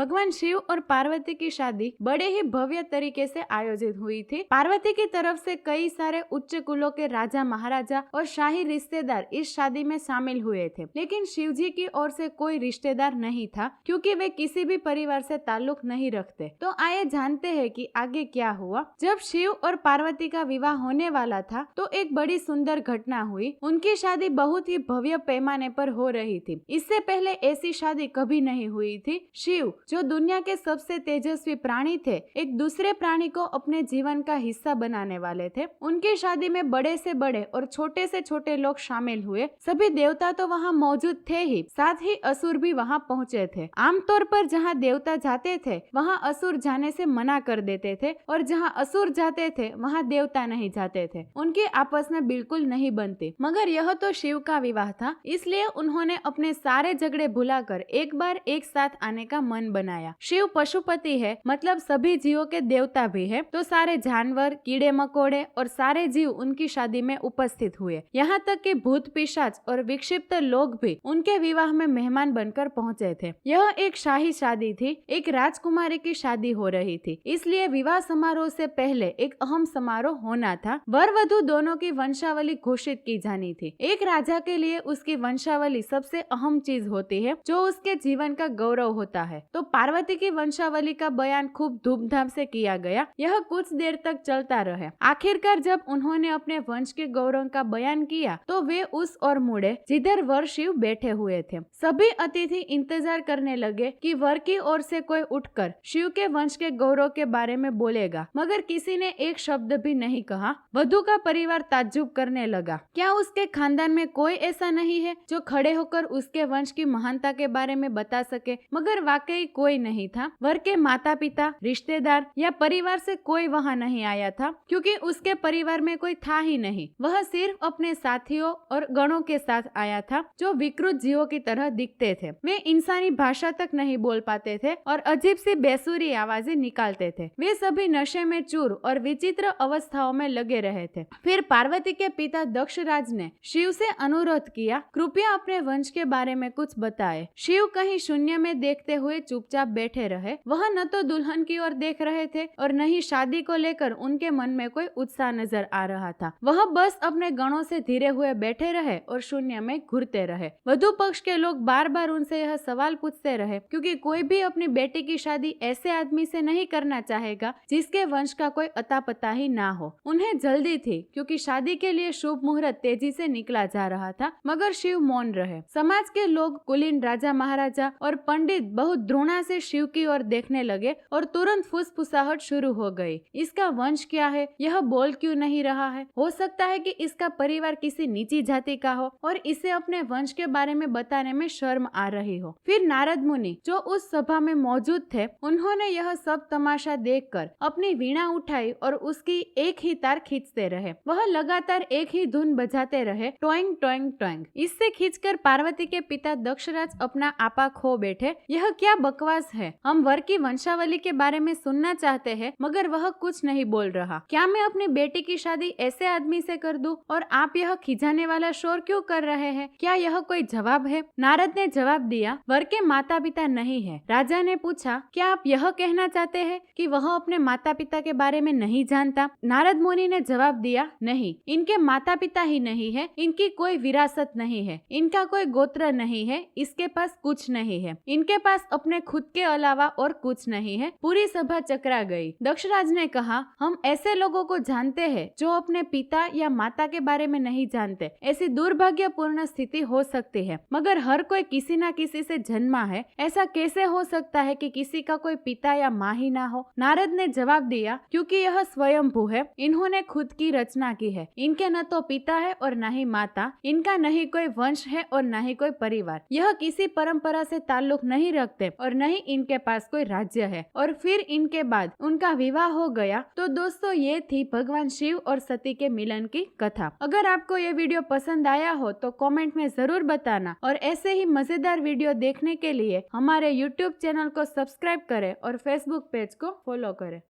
भगवान शिव और पार्वती की शादी बड़े ही भव्य तरीके से आयोजित हुई थी। पार्वती की तरफ से कई सारे उच्च कुलों के राजा महाराजा और शाही रिश्तेदार इस शादी में शामिल हुए थे, लेकिन शिव जी की ओर से कोई रिश्तेदार नहीं था क्योंकि वे किसी भी परिवार से ताल्लुक नहीं रखते। तो आइए जानते हैं कि आगे क्या हुआ। जब शिव और पार्वती का विवाह होने वाला था तो एक बड़ी सुंदर घटना हुई। उनकी शादी बहुत ही भव्य पैमाने पर हो रही थी। इससे पहले ऐसी शादी कभी नहीं हुई थी। शिव, जो दुनिया के सबसे तेजस्वी प्राणी थे, एक दूसरे प्राणी को अपने जीवन का हिस्सा बनाने वाले थे। उनकी शादी में बड़े से बड़े और छोटे से छोटे लोग शामिल हुए। सभी देवता तो वहाँ मौजूद थे ही, साथ ही असुर भी वहाँ पहुँचे थे। आमतौर पर जहाँ देवता जाते थे वहाँ असुर जाने से मना कर देते थे और जहाँ असुर जाते थे वहाँ देवता नहीं जाते थे। उनकी आपस में बिल्कुल नहीं बनती। मगर यह तो शिव का विवाह था, इसलिए उन्होंने अपने सारे झगड़े भुलाकर एक बार एक साथ आने का मन बनाया। शिव पशुपति है, मतलब सभी जीवों के देवता भी है, तो सारे जानवर, कीड़े मकोड़े और सारे जीव उनकी शादी में उपस्थित हुए। यहाँ तक कि भूत पिशाच और विक्षिप्त लोग भी उनके विवाह में मेहमान बनकर पहुँचे थे। यह एक शाही शादी थी, एक राजकुमारी की शादी हो रही थी, इसलिए विवाह समारोह से पहले एक अहम समारोह होना था। वर वधू दोनों की वंशावली घोषित की जानी थी। एक राजा के लिए उसकी वंशावली सबसे अहम चीज होती है, जो उसके जीवन का गौरव होता है। तो पार्वती की वंशावली का बयान खूब धूमधाम से किया गया। यह कुछ देर तक चलता रहे। आखिरकार जब उन्होंने अपने वंश के गौरव का बयान किया तो वे उस ओर मुड़े जिधर वर शिव बैठे हुए थे। सभी अतिथि इंतजार करने लगे कि वर की ओर से कोई उठकर शिव के वंश के गौरव के बारे में बोलेगा, मगर किसी ने एक शब्द भी नहीं कहा। वधू का परिवार ताज्जुब करने लगा। क्या उसके खानदान में कोई ऐसा नहीं है जो खड़े होकर उसके वंश की महानता के बारे में बता सके? मगर वाकई कोई नहीं था। वर के माता पिता, रिश्तेदार या परिवार से कोई वहाँ नहीं आया था, क्योंकि उसके परिवार में कोई था ही नहीं। वह सिर्फ अपने साथियों और गणों के साथ आया था, जो विकृत जीवों की तरह दिखते थे। वे इंसानी भाषा तक नहीं बोल पाते थे और अजीब सी बेसुरी आवाजें निकालते थे। वे सभी नशे में चूर और विचित्र अवस्थाओं में लगे रहे थे। फिर पार्वती के पिता दक्षराज ने शिव से अनुरोध किया, कृपया अपने वंश के बारे में कुछ बताएं। शिव कहीं शून्य में देखते हुए चुपचाप बैठे रहे। वह न तो दुल्हन की ओर देख रहे थे और न ही शादी को लेकर उनके मन में कोई उत्साह नजर आ रहा था। वह बस अपने गणों से धीरे हुए बैठे रहे और शून्य में घूरते रहे। वधू पक्ष के लोग बार बार उनसे यह सवाल पूछते रहे, क्योंकि कोई भी अपनी बेटी की शादी ऐसे आदमी से नहीं करना चाहेगा जिसके वंश का कोई अता पता ही ना हो। उन्हें जल्दी थी, क्योंकि शादी के लिए शुभ मुहूर्त तेजी से निकला जा रहा था। मगर शिव मौन रहे। समाज के लोग, कुलीन राजा महाराजा और पंडित बहुत द्रोणा से शिव की ओर देखने लगे और तुरंत फुसफुसाहट शुरू हो गई। इसका वंश क्या है? यह बोल क्यों नहीं रहा है? हो सकता है कि इसका परिवार किसी नीची जाति का हो और इसे अपने वंश के बारे में बताने में शर्म आ रही हो। फिर नारद मुनि, जो उस सभा में मौजूद थे, उन्होंने यह सब तमाशा देखकर अपनी वीणा उठाई और उसकी एक ही तार खींचते रहे। वह लगातार एक ही धुन बजाते रहे, टोइंग टोइंग टोइंग। इससे खींचकर पार्वती के पिता दक्षराज अपना आपा खो बैठे। यह क्या बकवास है? हम वर की वंशावली के बारे में सुनना चाहते हैं, मगर वह कुछ नहीं बोल रहा। क्या मैं अपनी बेटी की शादी ऐसे आदमी से कर दूं? और आप यह खिजाने वाला शोर क्यों कर रहे हैं? क्या यह कोई जवाब है? नारद ने जवाब दिया, वर के माता पिता नहीं है। राजा ने पूछा, क्या आप यह कहना चाहते हैं कि वह अपने माता पिता के बारे में नहीं जानता? नारद मुनि ने जवाब दिया, नहीं, इनके माता पिता ही नहीं है, इनकी कोई विरासत नहीं है, इनका कोई गोत्र नहीं है, इसके पास कुछ नहीं है, इनके पास अपने खुद के अलावा और कुछ नहीं है। पूरी सभा चकरा गई। दक्षराज ने कहा, हम ऐसे लोगों को जानते हैं जो अपने पिता या माता के बारे में नहीं जानते। ऐसी दुर्भाग्यपूर्ण स्थिति हो सकती है, मगर हर कोई किसी न किसी से जन्मा है। ऐसा कैसे हो सकता है कि किसी का कोई पिता या माँ ही ना हो? नारद ने जवाब दिया, क्योंकि यह स्वयंभू है, इन्होंने खुद की रचना की है। इनके न तो पिता है और न ही माता, इनका न ही कोई वंश है और न ही कोई परिवार। यह किसी परंपरा से ताल्लुक नहीं रखते और न ही इनके पास कोई राज्य है। और फिर इनके बाद उनका विवाह हो गया। तो दोस्तों, ये थी भगवान शिव और सती के मिलन की कथा। अगर आपको ये वीडियो पसंद आया हो तो कमेंट में जरूर बताना, और ऐसे ही मजेदार वीडियो देखने के लिए हमारे YouTube चैनल को सब्सक्राइब करें और Facebook पेज को फॉलो करें।